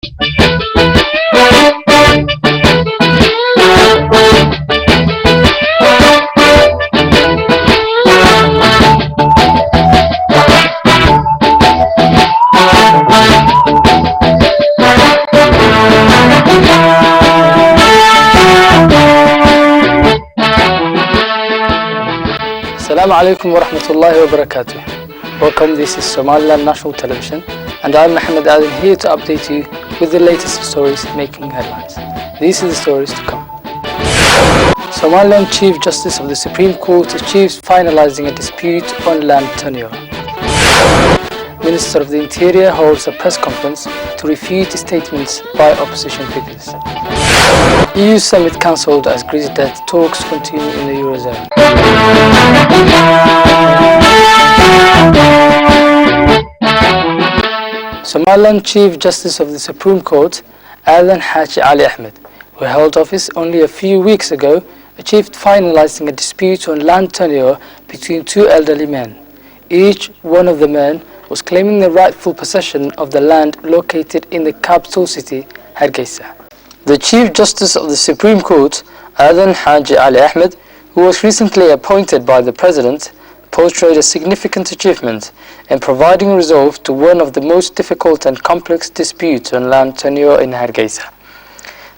Assalamu alaikum wa rahmatullahi wa barakatuh. Welcome, this is Somaliland National Television and I'm Mohammed Aden here to update you with the latest stories making headlines. These are the stories to come. Somaliland Chief Justice of the Supreme Court achieves finalizing a dispute on land tenure. Minister of the Interior holds a press conference to refute statements by opposition figures. EU summit cancelled as Greece debt talks continue in the Eurozone. Somaliland Chief Justice of the Supreme Court, Adan Haji Ali Ahmed, who held office only a few weeks ago, achieved finalizing a dispute on land tenure between two elderly men. Each one of the men was claiming the rightful possession of the land located in the capital city, Hargeisa. The Chief Justice of the Supreme Court, Adan Haji Ali Ahmed, who was recently appointed by the President, portrayed a significant achievement in providing resolve to one of the most difficult and complex disputes on land tenure in Hargeisa.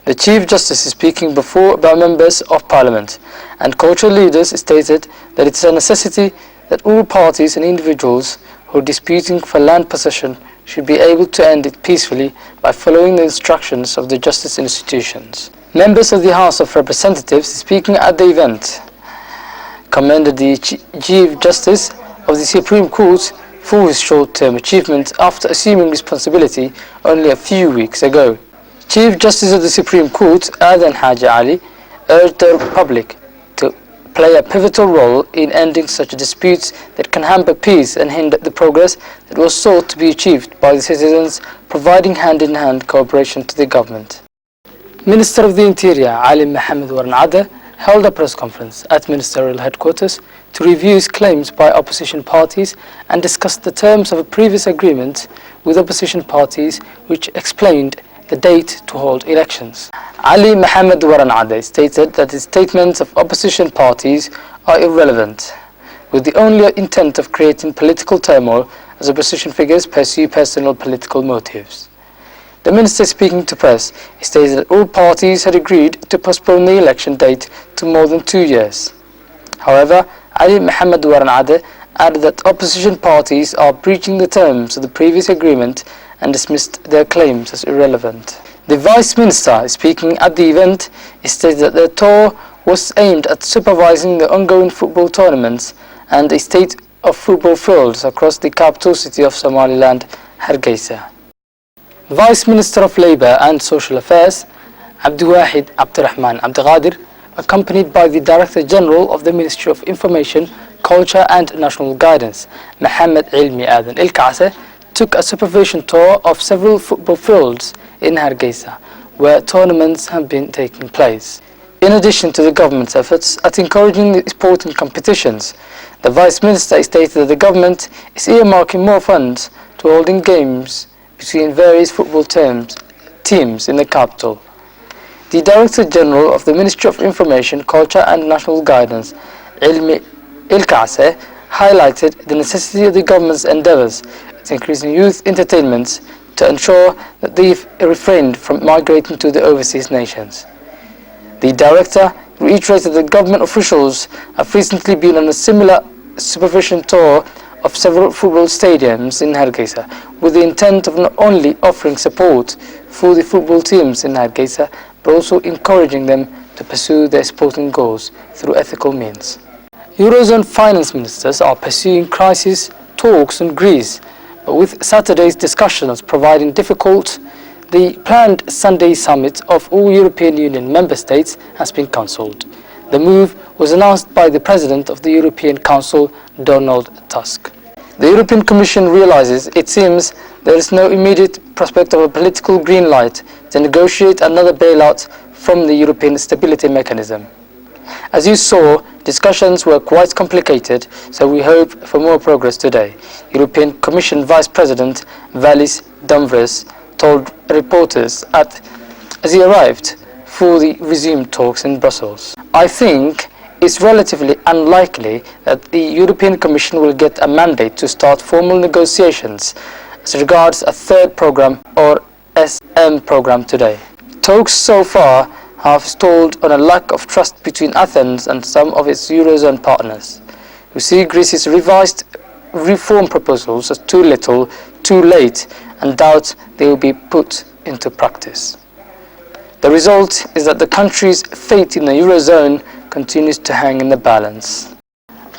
The Chief Justice, speaking before members of Parliament and cultural leaders, stated that it is a necessity that all parties and individuals who are disputing for land possession should be able to end it peacefully by following the instructions of the justice institutions. Members of the House of Representatives, speaking at the event, commended the Chief Justice of the Supreme Court for his short-term achievement after assuming responsibility only a few weeks ago. Chief Justice of the Supreme Court, Adan Haji Ali, urged the Republic to play a pivotal role in ending such disputes that can hamper peace and hinder the progress that was sought to be achieved by the citizens, providing hand-in-hand cooperation to the government. Minister of the Interior, Ali Mohammed Warnada, held a press conference at ministerial headquarters to review his claims by opposition parties and discuss the terms of a previous agreement with opposition parties which explained the date to hold elections. Ali Mohammed Warnada stated that the statements of opposition parties are irrelevant, with the only intent of creating political turmoil as opposition figures pursue personal political motives. The minister, speaking to press, stated that all parties had agreed to postpone the election date to more than 2 years. However, Ali Mohammed Warnada added that opposition parties are breaching the terms of the previous agreement and dismissed their claims as irrelevant. The Vice Minister, speaking at the event, stated that the tour was aimed at supervising the ongoing football tournaments and the state of football fields across the capital city of Somaliland, Hargeisa. Vice Minister of Labour and Social Affairs, Abdiwahid Abdirahman Abdighadir, accompanied by the Director General of the Ministry of Information, Culture and National Guidance, Mohammed Ilmi Adan Ilkase, took a supervision tour of several football fields in Hargeisa, where tournaments have been taking place. In addition to the government's efforts at encouraging the sporting competitions, the Vice Minister stated that the government is earmarking more funds to holding games between various football teams in the capital. The Director General of the Ministry of Information, Culture and National Guidance, Ilmi Ilkase, highlighted the necessity of the government's endeavours at increasing youth entertainments to ensure that they refrained from migrating to the overseas nations. The Director reiterated that government officials have recently been on a similar supervision tour of several football stadiums in Hargeisa with the intent of not only offering support for the football teams in Hargeisa but also encouraging them to pursue their sporting goals through ethical means. Eurozone finance ministers are pursuing crisis talks in Greece, but with Saturday's discussions proving difficult, the planned Sunday summit of all European Union member states has been cancelled. The move was announced by the President of the European Council, Donald Tusk. The European Commission realizes it seems there is no immediate prospect of a political green light to negotiate another bailout from the European Stability Mechanism. As you saw, discussions were quite complicated, so we hope for more progress today, European Commission Vice President Valdis Dombrovskis told reporters as he arrived for the resumed talks in Brussels. "I think it's relatively unlikely that the European Commission will get a mandate to start formal negotiations as regards a third programme or SM programme today. Talks so far have stalled on a lack of trust between Athens and some of its Eurozone partners, who see Greece's revised reform proposals as too little, too late, and doubt they will be put into practice. The result is that the country's fate in the Eurozone continues to hang in the balance."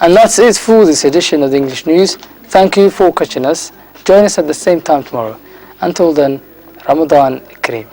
And that's it for this edition of the English News. Thank you for watching us. Join us at the same time tomorrow. Until then, Ramadan Kareem.